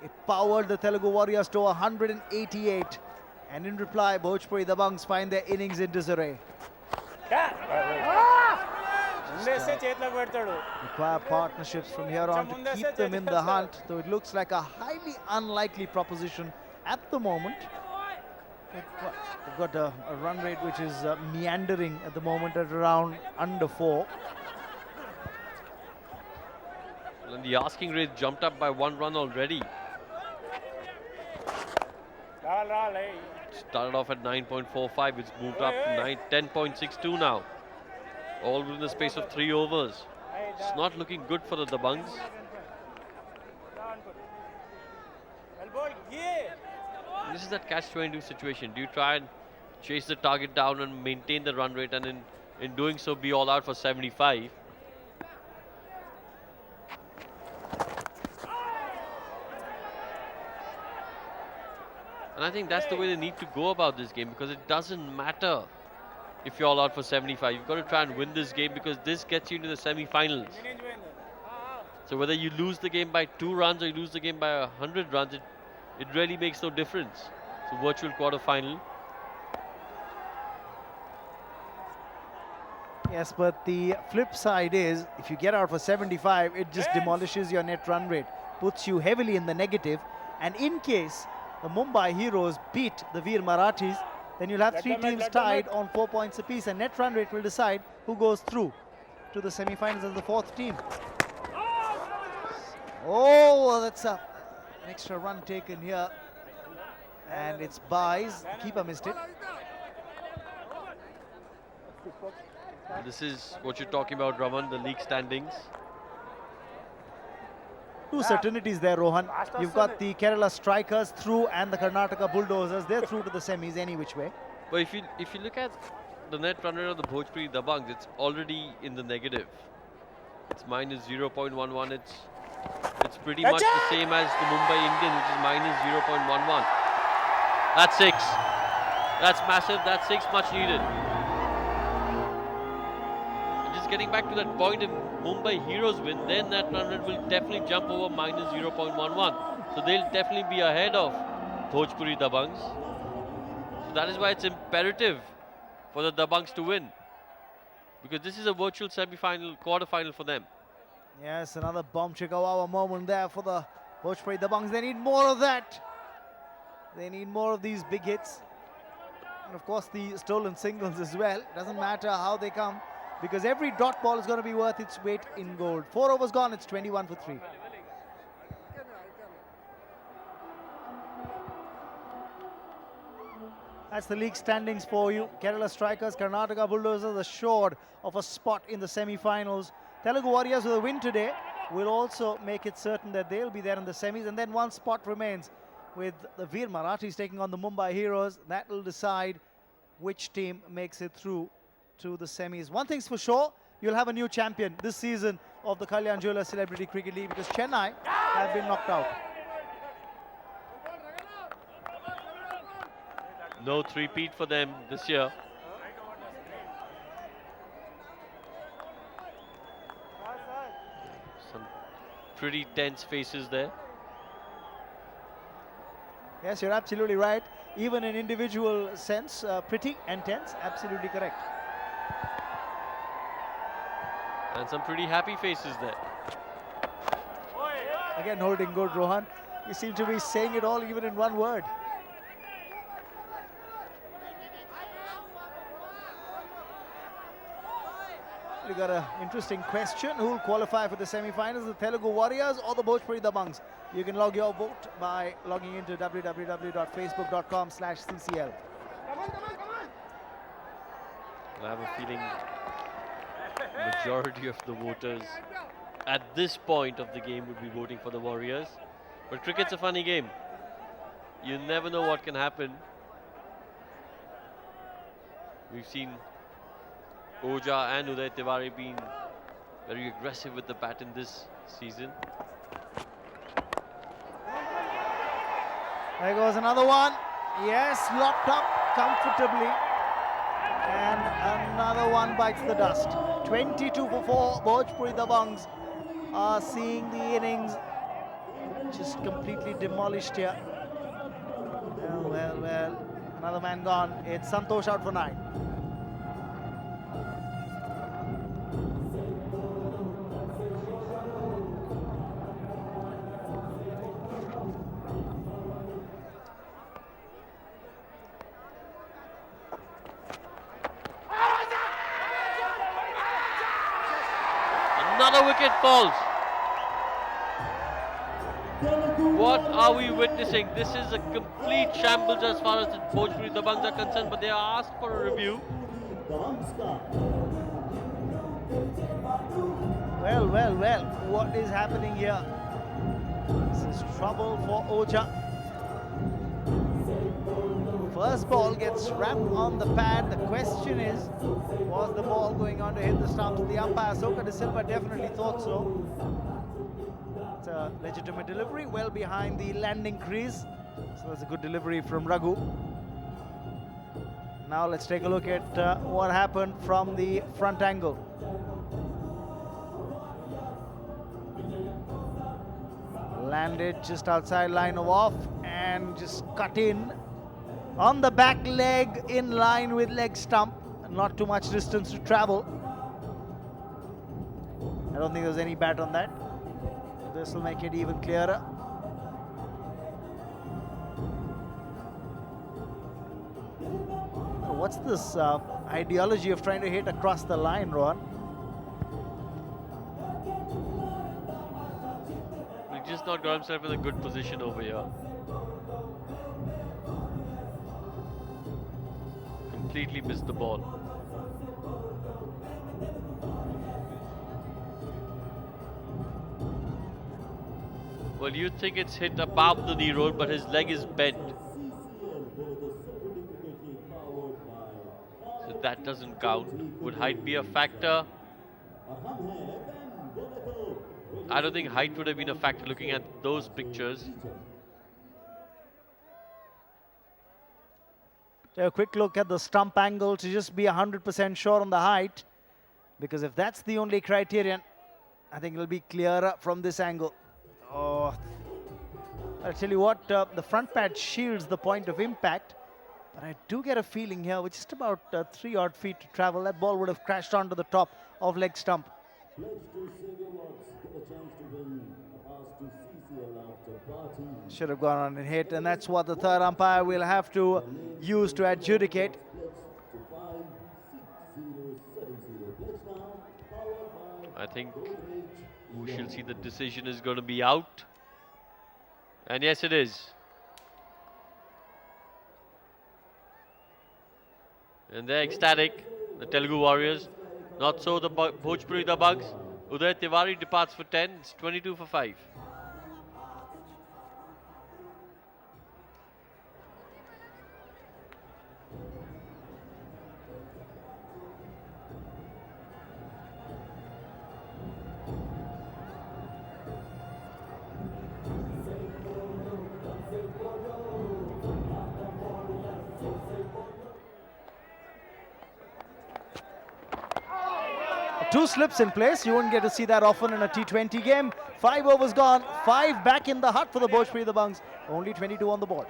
It powered the Telugu Warriors to 188. And in reply, Bhojpuri Dabanggs find their innings in disarray. Require partnerships from here on to keep them in the hunt, though it looks like a highly unlikely proposition at the moment. They've got a run rate which is meandering at the moment at around under 4. And the asking rate jumped up by 1 run already. Started off at 9.45, it's moved up to 10.62 now. All within the space of 3 overs. It's not looking good for the Dabanggs. This is that catch-22 situation. Do you try and chase the target down and maintain the run rate, and in doing so be all out for 75? And I think that's the way they need to go about this game, because it doesn't matter if you're all out for 75. You've got to try and win this game, because this gets you into the semi-finals. So whether you lose the game by 2 runs or you lose the game by 100 runs, it really makes no difference. It's a virtual quarter-final. Yes, but the flip side is, if you get out for 75, it just demolishes your net run rate, puts you heavily in the negative, and in case the Mumbai Heroes beat the Veer Marathis, then you'll have 3 teams tied on 4 points apiece, and net run rate will decide who goes through to the semi-finals as the 4th team. Oh, that's an extra run taken here, and it's buys. The keeper missed it. This is what you're talking about, Raman, the league standings. 2 certainties there, Rohan. You've got the Kerala Strikers through and the Karnataka Bulldozers. They're through to the semis any which way. But if you look at the net run rate of the Bhojpuri Dabanggs, it's already in the negative. It's minus 0.11. It's pretty much the same as the Mumbai Indians, which is minus 0.11. That's 6. That's massive. That's 6, much needed. And just getting back to that point, if Mumbai Heroes win, then that run rate will definitely jump over minus 0.11. So they'll definitely be ahead of Bhojpuri Dabanggs. So that is why it's imperative for the Dabanggs to win, because this is a virtual semi-final, quarter-final for them. Yes, another bomb Chikawawa moment there for the Bhojpuri Dabanggs. They need more of that. They need more of these big hits. And of course the stolen singles as well. Doesn't matter how they come, because every dot ball is going to be worth its weight in gold. 4 overs gone, it's 21 for 3. That's the league standings for you. Kerala Strikers, Karnataka Bulldozers assured of a spot in the semi-finals. Telugu Warriors with a win today will also make it certain that they'll be there in the semis. And then 1 spot remains with the Veer Marathis taking on the Mumbai Heroes. That will decide which team makes it through to the semis. One thing's for sure, you'll have a new champion this season of the Kalyan Jewellers Celebrity Cricket League, because Chennai have been knocked out. No three-peat for them this year. Some pretty tense faces there. Yes, you're absolutely right. Even in individual sense, pretty and tense, absolutely correct. And some pretty happy faces there. Again, holding good, Rohan. You seem to be saying it all even in one word. We got an interesting question. Who will qualify for the semi-finals, the Telugu Warriors or the Bhojpuri Dabanggs? You can log your vote by logging into www.facebook.com/CCL. I have a feeling majority of the voters at this point of the game would be voting for the Warriors. But cricket's a funny game. You never know what can happen. We've seen Oja and Uday Tiwari being very aggressive with the bat in this season. There goes another one. Yes, locked up comfortably. And another one bites the dust. 22 for 4. Bhojpuri Dabanggs are seeing the innings just completely demolished here. Well. Another man gone. It's Santosh out for 9. Another wicket falls. What are we witnessing? This is a complete shambles as far as the Bhojpuri Dabanggs are concerned, but they are asked for a review. Well, what is happening here? This is trouble for Oja. First ball gets wrapped on the pad. The question is, was the ball going on to hit the stumps? The umpire, Soka De Silva, definitely thought so. It's a legitimate delivery, well behind the landing crease. So that's a good delivery from Raghu. Now let's take a look at what happened from the front angle. Landed just outside line of off and just cut in on the back leg in line with leg stump. Not too much distance to travel. I don't think there's any bat on that. This will make it even clearer. What's this ideology of trying to hit across the line, Rohan? He's just not got himself in a good position over here. Completely missed the ball. Well, you think it's hit above the knee road, but his leg is bent. So that doesn't count. Would height be a factor? I don't think height would have been a factor looking at those pictures. Take a quick look at the stump angle to just be 100% sure on the height. Because if that's the only criterion, I think it'll be clearer from this angle. Oh, I'll tell you what, the front pad shields the point of impact. But I do get a feeling here with just about 3 odd feet to travel, that ball would have crashed onto the top of leg stump. Should have gone on and hit, and that's what the third umpire will have to use to adjudicate. I think we shall see the decision is going to be out. And yes, it is. And they're ecstatic, the Telugu Warriors. Not so the Bhojpuri Dabanggs. Tiwari departs for 10. It's 22 for 5. Two slips in place. You wouldn't get to see that often in a T20 game. 5 overs gone, 5 back in the hut for the Bhojpuri Dabanggs. Only 22 on the board.